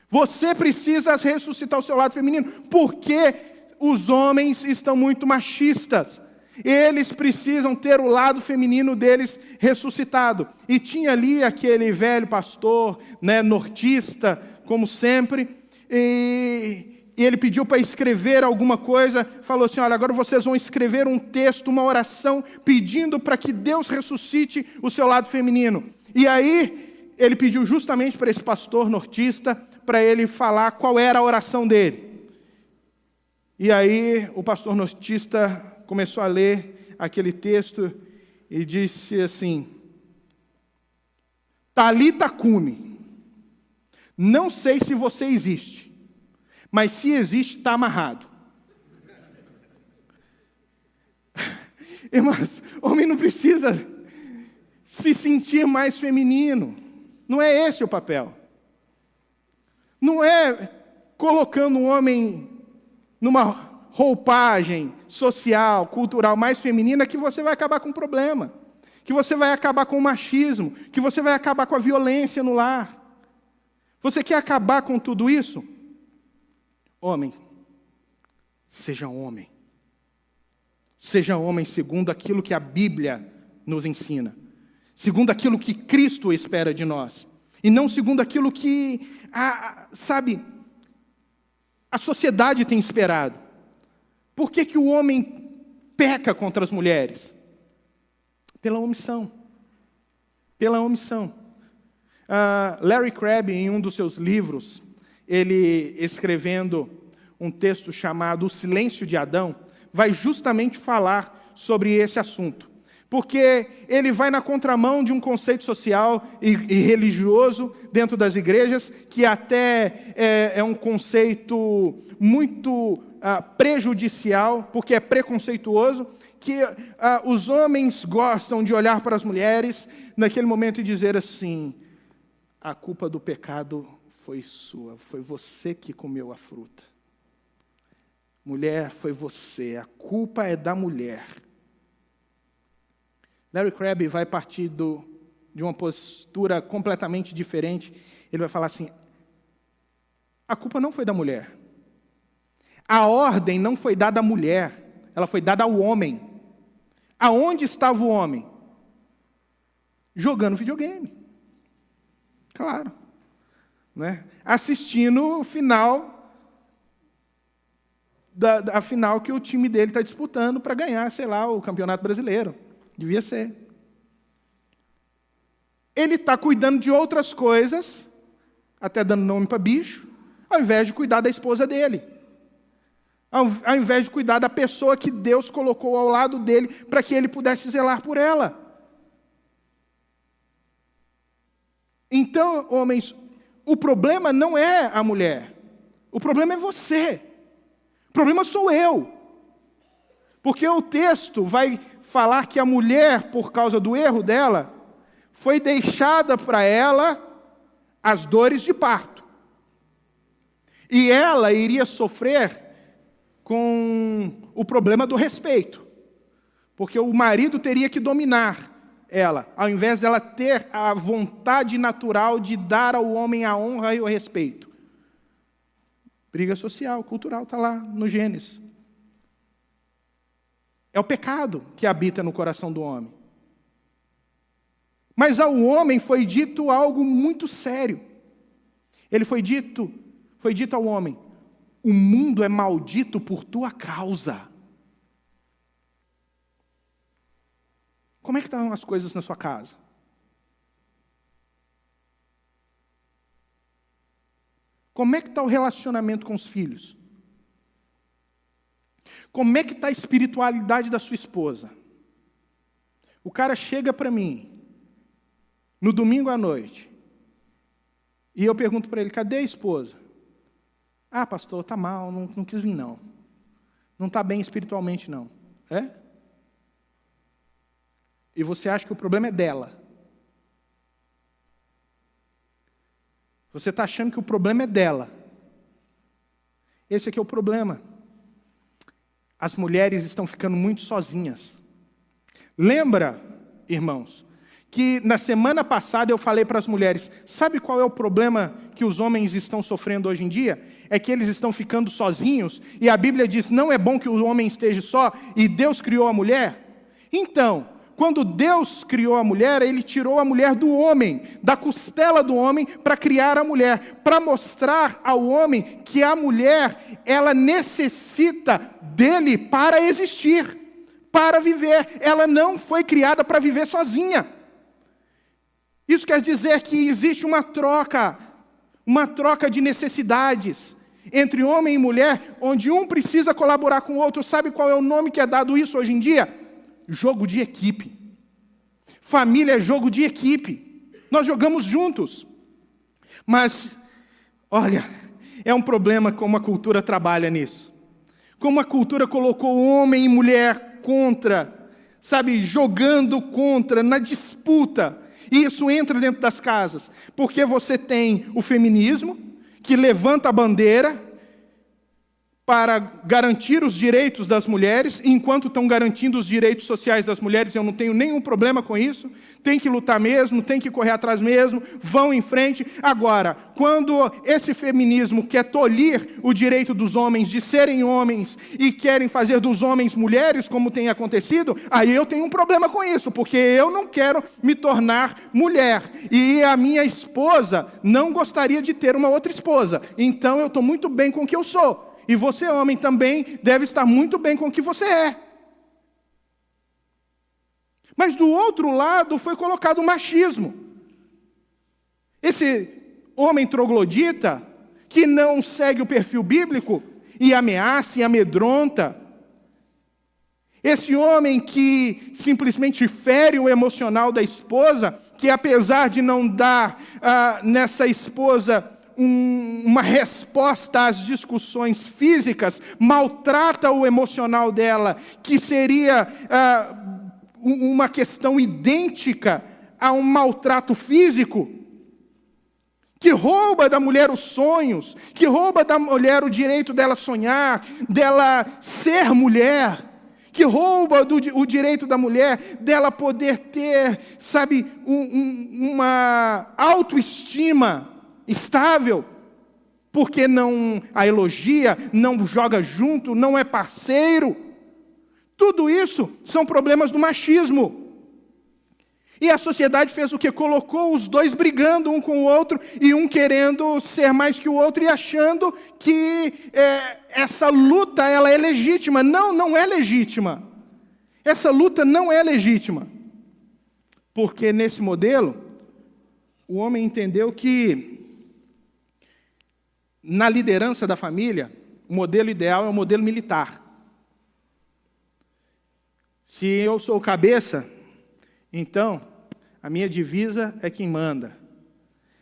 Speaker 1: Você precisa ressuscitar o seu lado feminino, porque os homens estão muito machistas. Eles precisam ter o lado feminino deles ressuscitado. E tinha ali aquele velho pastor, né, nortista, como sempre, e ele pediu para escrever alguma coisa, falou assim, olha, agora vocês vão escrever um texto, uma oração, pedindo para que Deus ressuscite o seu lado feminino. E aí, ele pediu justamente para esse pastor nortista, para ele falar qual era a oração dele. E aí, o pastor nortista começou a ler aquele texto e disse assim, Talita cumi, não sei se você existe, mas se existe, está amarrado. Irmãos, homem não precisa se sentir mais feminino. Não é esse o papel. Não é colocando o homem numa roupagem social, cultural mais feminina que você vai acabar com o problema, que você vai acabar com o machismo, que você vai acabar com a violência no lar. Você quer acabar com tudo isso? Homem, seja homem. Seja homem segundo aquilo que a Bíblia nos ensina, segundo aquilo que Cristo espera de nós, e não segundo aquilo que, a sociedade tem esperado. Por que o homem peca contra as mulheres? Pela omissão. Pela omissão. Larry Crabb, em um dos seus livros, ele escrevendo um texto chamado O Silêncio de Adão, vai justamente falar sobre esse assunto. Porque ele vai na contramão de um conceito social e religioso dentro das igrejas, que até é um conceito muito prejudicial, porque é preconceituoso, que os homens gostam de olhar para as mulheres naquele momento e dizer assim, a culpa do pecado foi sua, foi você que comeu a fruta. Mulher, foi você, a culpa é da mulher. Larry Crabb vai partir de uma postura completamente diferente. Ele vai falar assim, a culpa não foi da mulher. A ordem não foi dada à mulher, ela foi dada ao homem. Aonde estava o homem? Jogando videogame. Claro. Né? Assistindo o final da final que o time dele está disputando para ganhar, sei lá, o Campeonato Brasileiro. Devia ser. Ele está cuidando de outras coisas, até dando nome para bicho, ao invés de cuidar da esposa dele. Ao invés de cuidar da pessoa que Deus colocou ao lado dele, para que ele pudesse zelar por ela. Então, homens, o problema não é a mulher. O problema é você. O problema sou eu. Porque o texto vai falar que a mulher, por causa do erro dela, foi deixada para ela as dores de parto. E ela iria sofrer com o problema do respeito. Porque o marido teria que dominar ela, ao invés dela ter a vontade natural de dar ao homem a honra e o respeito. Briga social, cultural, está lá no Gênesis. É o pecado que habita no coração do homem. Mas ao homem foi dito algo muito sério. Foi dito ao homem: o mundo é maldito por tua causa. Como é que estão as coisas na sua casa? Como é que está o relacionamento com os filhos? Como é que está a espiritualidade da sua esposa? O cara chega para mim, no domingo à noite, e eu pergunto para ele: cadê a esposa? Ah, pastor, está mal, não quis vir não. Não está bem espiritualmente não. É? E você acha que o problema é dela. Você está achando que o problema é dela. Esse aqui é o problema. As mulheres estão ficando muito sozinhas. Lembra, irmãos, que na semana passada eu falei para as mulheres: sabe qual é o problema que os homens estão sofrendo hoje em dia? É que eles estão ficando sozinhos, e a Bíblia diz: não é bom que o homem esteja só, e Deus criou a mulher. Então, quando Deus criou a mulher, Ele tirou a mulher do homem, da costela do homem, para criar a mulher, para mostrar ao homem que a mulher, ela necessita dele para existir, para viver. Ela não foi criada para viver sozinha. Isso quer dizer que existe uma troca de necessidades entre homem e mulher, onde um precisa colaborar com o outro. Sabe qual é o nome que é dado isso hoje em dia? Jogo de equipe. Família é jogo de equipe. Nós jogamos juntos. Mas, olha, é um problema como a cultura trabalha nisso. Como a cultura colocou homem e mulher contra, jogando contra, na disputa. E isso entra dentro das casas. Porque você tem o feminismo, que levanta a bandeira para garantir os direitos das mulheres, e enquanto estão garantindo os direitos sociais das mulheres, eu não tenho nenhum problema com isso, tem que lutar mesmo, tem que correr atrás mesmo, vão em frente. Agora, quando esse feminismo quer tolir o direito dos homens de serem homens, e querem fazer dos homens mulheres, como tem acontecido, aí eu tenho um problema com isso, porque eu não quero me tornar mulher, e a minha esposa não gostaria de ter uma outra esposa, então eu estou muito bem com o que eu sou. E você, homem, também deve estar muito bem com o que você é. Mas do outro lado foi colocado o machismo. Esse homem troglodita, que não segue o perfil bíblico, e ameaça e amedronta. Esse homem que simplesmente fere o emocional da esposa, que apesar de não dar nessa esposa uma resposta às discussões físicas, maltrata o emocional dela, que seria uma questão idêntica a um maltrato físico, que rouba da mulher os sonhos, que rouba da mulher o direito dela sonhar, dela ser mulher, que rouba o direito da mulher dela poder ter, uma autoestima estável, porque não a elogia, não joga junto, não é parceiro. Tudo isso são problemas do machismo. E a sociedade fez o quê? Colocou os dois brigando um com o outro, e um querendo ser mais que o outro, e achando que essa luta ela é legítima. Não, não é legítima. Essa luta não é legítima. Porque nesse modelo, o homem entendeu que na liderança da família, o modelo ideal é o modelo militar. Se eu sou o cabeça, então a minha divisa é quem manda.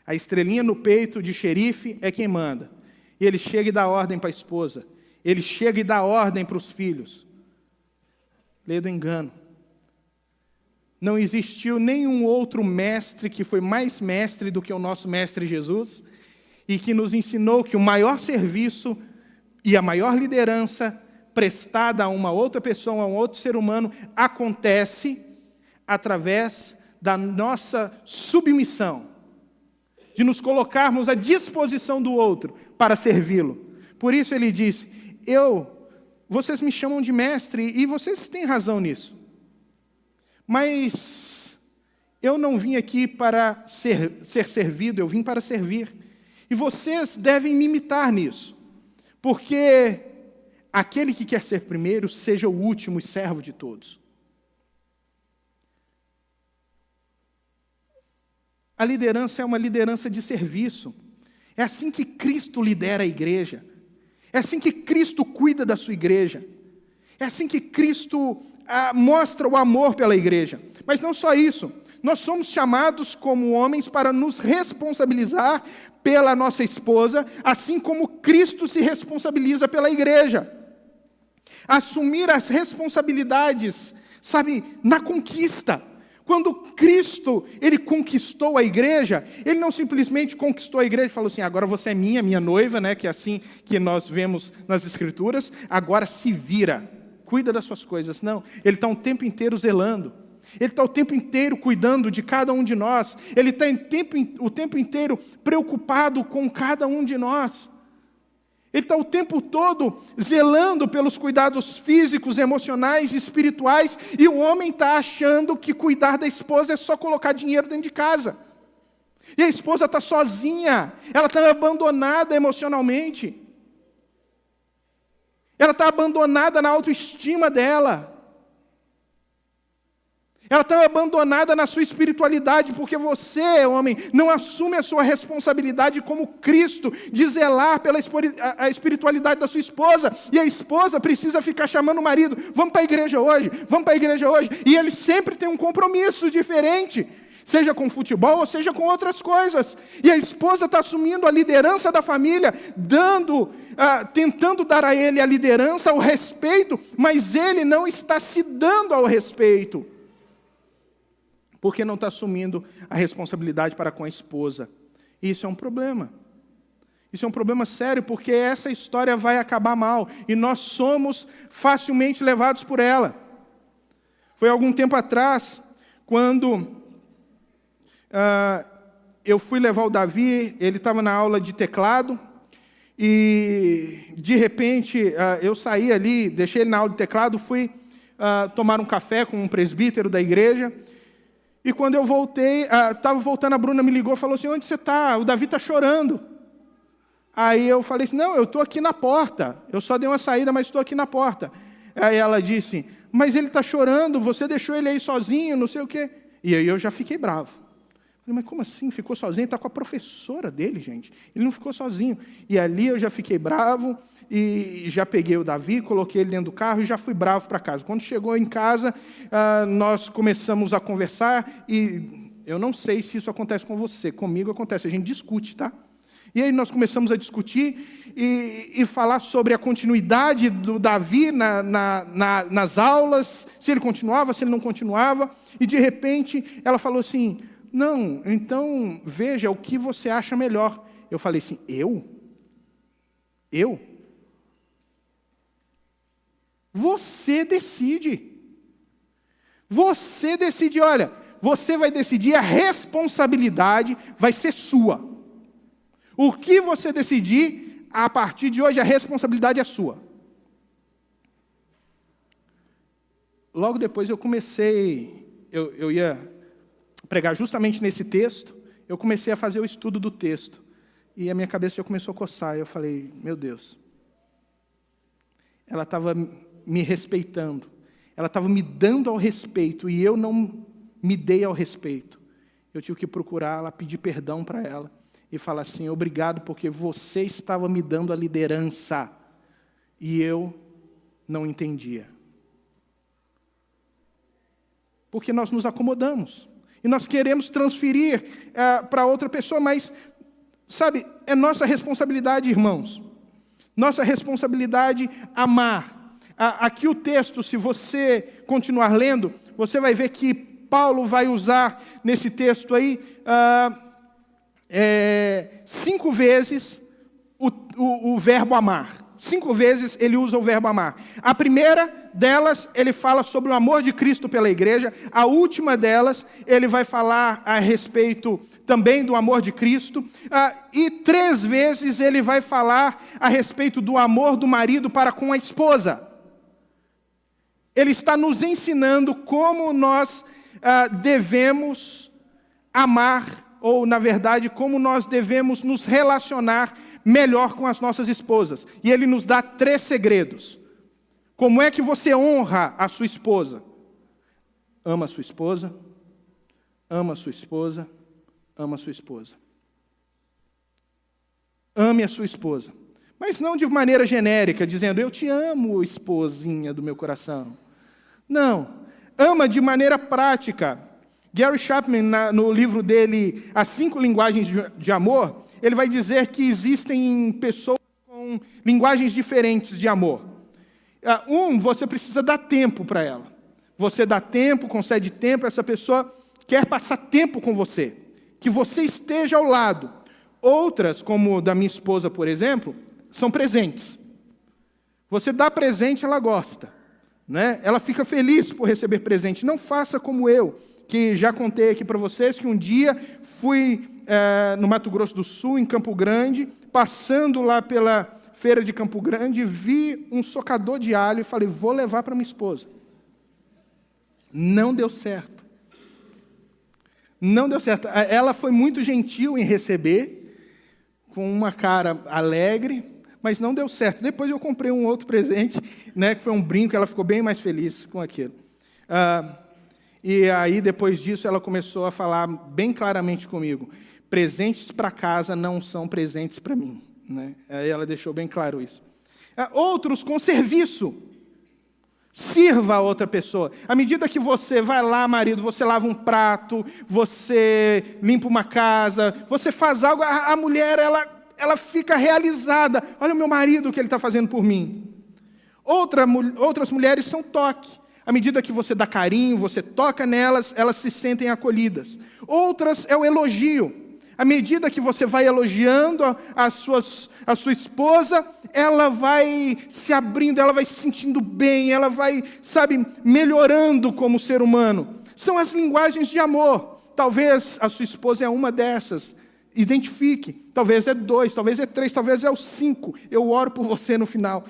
Speaker 1: A estrelinha no peito de xerife é quem manda. E ele chega e dá ordem para a esposa. Ele chega e dá ordem para os filhos. Lei do engano. Não existiu nenhum outro mestre que foi mais mestre do que o nosso mestre Jesus, e que nos ensinou que o maior serviço e a maior liderança prestada a uma outra pessoa, a um outro ser humano, acontece através da nossa submissão, de nos colocarmos à disposição do outro para servi-lo. Por isso ele diz, vocês me chamam de mestre, e vocês têm razão nisso. Mas eu não vim aqui para ser servido, eu vim para servir. E vocês devem me imitar nisso. Porque aquele que quer ser primeiro, seja o último e servo de todos. A liderança é uma liderança de serviço. É assim que Cristo lidera a igreja. É assim que Cristo cuida da sua igreja. É assim que Cristo mostra o amor pela igreja. Mas não só isso. Nós somos chamados como homens para nos responsabilizar pela nossa esposa, assim como Cristo se responsabiliza pela igreja. Assumir as responsabilidades, na conquista. Quando Cristo, ele conquistou a igreja, ele não simplesmente conquistou a igreja e falou assim, agora você é minha noiva, né? Que é assim que nós vemos nas Escrituras, agora se vira, cuida das suas coisas. Não, ele está o tempo inteiro zelando. Ele está o tempo inteiro cuidando de cada um de nós. Ele está o tempo inteiro preocupado com cada um de nós. Ele está o tempo todo zelando pelos cuidados físicos, emocionais e espirituais, e o homem está achando que cuidar da esposa é só colocar dinheiro dentro de casa. E a esposa está sozinha, ela está abandonada emocionalmente. Ela está abandonada na autoestima dela. Ela está abandonada na sua espiritualidade, porque você, homem, não assume a sua responsabilidade como Cristo, de zelar pela a espiritualidade da sua esposa. E a esposa precisa ficar chamando o marido, vamos para a igreja hoje, vamos para a igreja hoje. E ele sempre tem um compromisso diferente, seja com futebol ou seja com outras coisas. E a esposa está assumindo a liderança da família, tentando dar a ele a liderança, o respeito, mas ele não está se dando ao respeito. Porque não está assumindo a responsabilidade para com a esposa. E isso é um problema. Isso é um problema sério, porque essa história vai acabar mal. E nós somos facilmente levados por ela. Foi algum tempo atrás, quando eu fui levar o Davi, ele estava na aula de teclado, e de repente eu saí ali, deixei ele na aula de teclado, fui tomar um café com um presbítero da igreja. E quando eu voltei, estava voltando, a Bruna me ligou e falou assim, onde você está? O Davi está chorando. Aí eu falei assim, não, eu estou aqui na porta. Eu só dei uma saída, mas estou aqui na porta. Aí ela disse, mas ele está chorando, você deixou ele aí sozinho, não sei o quê. E aí eu já fiquei bravo. Falei, mas como assim? Ficou sozinho? Ele está com a professora dele, gente. Ele não ficou sozinho. E ali eu já fiquei bravo, e já peguei o Davi, coloquei ele dentro do carro e já fui bravo para casa. Quando chegou em casa, nós começamos a conversar, e eu não sei se isso acontece com você, comigo acontece, a gente discute, tá? E aí nós começamos a discutir e falar sobre a continuidade do Davi nas aulas, se ele continuava, se ele não continuava, e de repente ela falou assim, não, então veja o que você acha melhor. Eu falei assim, eu? Você decide. Você decide, olha, você vai decidir, a responsabilidade vai ser sua. O que você decidir, a partir de hoje, a responsabilidade é sua. Logo depois eu comecei, eu ia pregar justamente nesse texto, eu comecei a fazer o estudo do texto. E a minha cabeça já começou a coçar. Eu falei, meu Deus, ela estava me respeitando, ela estava me dando ao respeito, e eu não me dei ao respeito. Eu tive que procurá-la, pedir perdão para ela, e falar assim, obrigado, porque você estava me dando a liderança, e eu não entendia. Porque nós nos acomodamos, e nós queremos transferir para outra pessoa, mas, sabe, é nossa responsabilidade, irmãos, nossa responsabilidade amar. Aqui o texto, se você continuar lendo, você vai ver que Paulo vai usar nesse texto aí 5 vezes o verbo amar. 5 vezes ele usa o verbo amar. A primeira, delas, ele fala sobre o amor de Cristo pela igreja. A última delas, ele vai falar a respeito também do amor de Cristo. E 3 vezes ele vai falar a respeito do amor do marido para com a esposa. Ele está nos ensinando como nós devemos amar, ou, na verdade, como nós devemos nos relacionar melhor com as nossas esposas. E ele nos dá 3 segredos. Como é que você honra a sua esposa? Ama a sua esposa, ama a sua esposa, ama a sua esposa. Ame a sua esposa. Mas não de maneira genérica, dizendo, eu te amo, esposinha do meu coração. Não. Ama de maneira prática. Gary Chapman, no livro dele, As 5 Linguagens de Amor, ele vai dizer que existem pessoas com linguagens diferentes de amor. Você precisa dar tempo para ela. Você dá tempo, concede tempo, essa pessoa quer passar tempo com você. Que você esteja ao lado. Outras, como da minha esposa, por exemplo, são presentes. Você dá presente, ela gosta. Né? Ela fica feliz por receber presente. Não faça como eu, que já contei aqui para vocês, que um dia fui no Mato Grosso do Sul, em Campo Grande, passando lá pela feira de Campo Grande, vi um socador de alho e falei, vou levar para minha esposa. Não deu certo. Não deu certo. Ela foi muito gentil em receber, com uma cara alegre, mas não deu certo. Depois eu comprei um outro presente, né, que foi um brinco, ela ficou bem mais feliz com aquilo. E aí, depois disso, ela começou a falar bem claramente comigo, presentes para casa não são presentes para mim. Né? Aí ela deixou bem claro isso. Outros com serviço. Sirva a outra pessoa. À medida que você vai lá, marido, você lava um prato, você limpa uma casa, você faz algo, a mulher, ela fica realizada. Olha o meu marido, o que ele está fazendo por mim. Outras mulheres são toque. À medida que você dá carinho, você toca nelas, elas se sentem acolhidas. Outras é o elogio. À medida que você vai elogiando a sua esposa, ela vai se abrindo, ela vai se sentindo bem, ela vai, melhorando como ser humano. São as linguagens de amor. Talvez a sua esposa é uma dessas. Identifique. Talvez é 2, talvez é 3, talvez é o 5. Eu oro por você no final.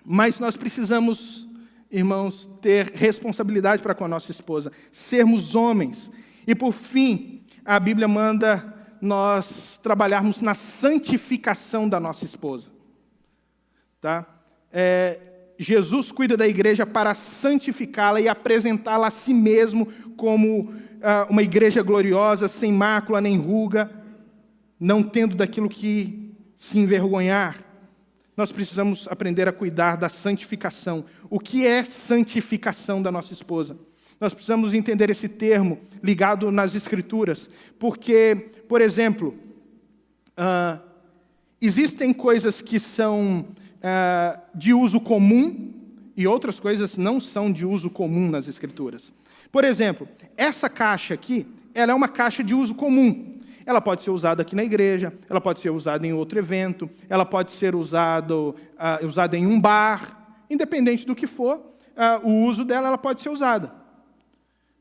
Speaker 1: Mas nós precisamos, irmãos, ter responsabilidade para com a nossa esposa, sermos homens. E por fim, a Bíblia manda nós trabalharmos na santificação da nossa esposa. Tá? Jesus cuida da igreja para santificá-la e apresentá-la a si mesmo como uma igreja gloriosa, sem mácula nem ruga, não tendo daquilo que se envergonhar. Nós precisamos aprender a cuidar da santificação. O que é santificação da nossa esposa? Nós precisamos entender esse termo ligado nas Escrituras, porque, por exemplo, existem coisas que são de uso comum e outras coisas não são de uso comum nas Escrituras. Por exemplo, essa caixa aqui, ela é uma caixa de uso comum. Ela pode ser usada aqui na igreja, ela pode ser usada em outro evento, ela pode ser usada em um bar, independente do que for, o uso dela ela pode ser usada,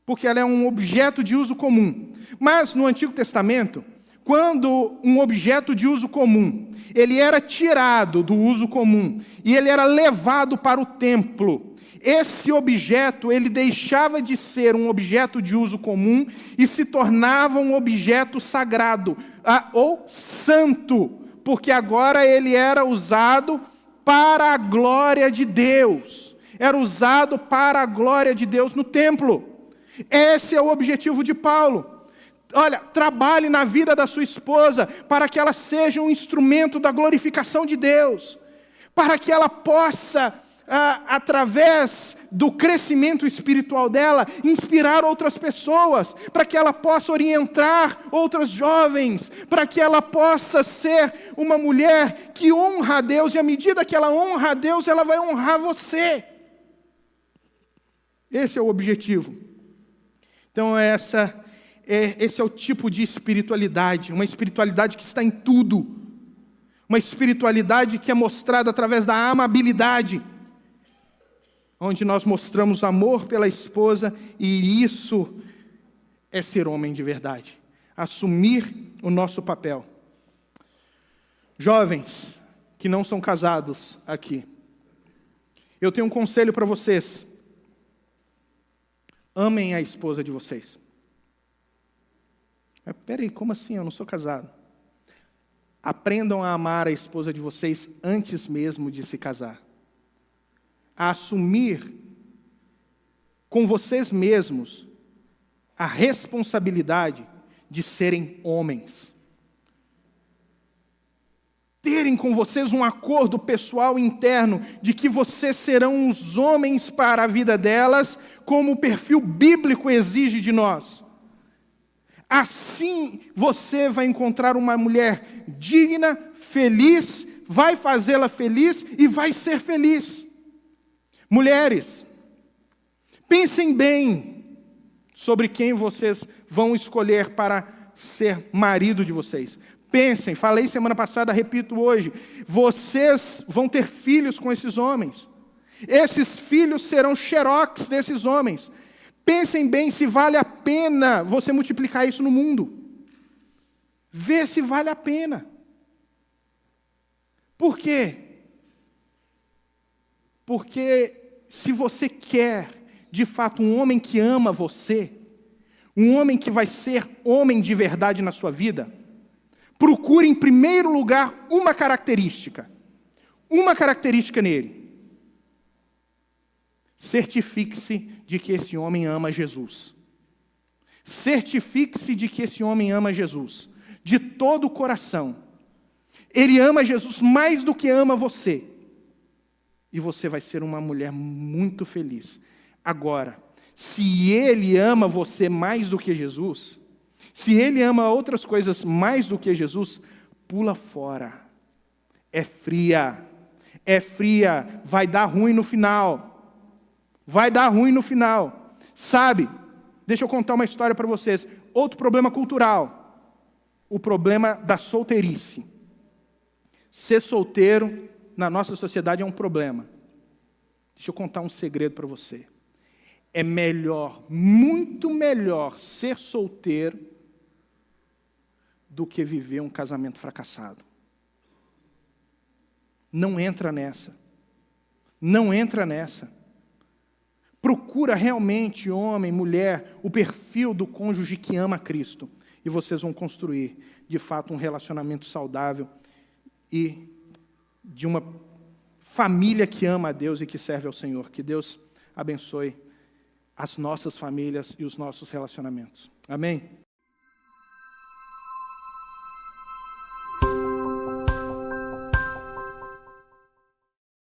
Speaker 1: porque ela é um objeto de uso comum. Mas no Antigo Testamento, quando um objeto de uso comum, ele era tirado do uso comum e ele era levado para o templo, esse objeto, ele deixava de ser um objeto de uso comum e se tornava um objeto sagrado, ou santo, porque agora ele era usado para a glória de Deus. Era usado para a glória de Deus no templo. Esse é o objetivo de Paulo. Olha, trabalhe na vida da sua esposa para que ela seja um instrumento da glorificação de Deus, para que ela possa, através do crescimento espiritual dela, inspirar outras pessoas, para que ela possa orientar outras jovens, para que ela possa ser uma mulher que honra a Deus, e à medida que ela honra a Deus, ela vai honrar você. Esse é o objetivo. Então esse é o tipo de espiritualidade, uma espiritualidade que está em tudo. Uma espiritualidade que é mostrada através da amabilidade, onde nós mostramos amor pela esposa, e isso é ser homem de verdade. Assumir o nosso papel. Jovens que não são casados aqui, eu tenho um conselho para vocês. Amem a esposa de vocês. Mas peraí, como assim? Eu não sou casado. Aprendam a amar a esposa de vocês antes mesmo de se casar. A assumir com vocês mesmos a responsabilidade de serem homens. Terem com vocês um acordo pessoal interno de que vocês serão os homens para a vida delas, como o perfil bíblico exige de nós. Assim você vai encontrar uma mulher digna, feliz, vai fazê-la feliz e vai ser feliz. Mulheres, pensem bem sobre quem vocês vão escolher para ser marido de vocês. Pensem, falei semana passada, repito hoje, vocês vão ter filhos com esses homens. Esses filhos serão xerox desses homens. Pensem bem se vale a pena você multiplicar isso no mundo. Vê se vale a pena. Por quê? Porque se você quer, de fato, um homem que ama você, um homem que vai ser homem de verdade na sua vida, procure em primeiro lugar uma característica nele. Certifique-se de que esse homem ama Jesus. Certifique-se de que esse homem ama Jesus, de todo o coração. Ele ama Jesus mais do que ama você. E você vai ser uma mulher muito feliz. Agora, se ele ama você mais do que Jesus, se ele ama outras coisas mais do que Jesus, pula fora. É fria, vai dar ruim no final. Sabe, deixa eu contar uma história para vocês. Outro problema cultural, o problema da solteirice. Ser solteiro na nossa sociedade é um problema. Deixa eu contar um segredo para você. É melhor, muito melhor ser solteiro do que viver um casamento fracassado. Não entra nessa. Procura realmente, homem, mulher, o perfil do cônjuge que ama Cristo. E vocês vão construir, de fato, um relacionamento saudável e de uma família que ama a Deus e que serve ao Senhor. Que Deus abençoe as nossas famílias e os nossos relacionamentos. Amém?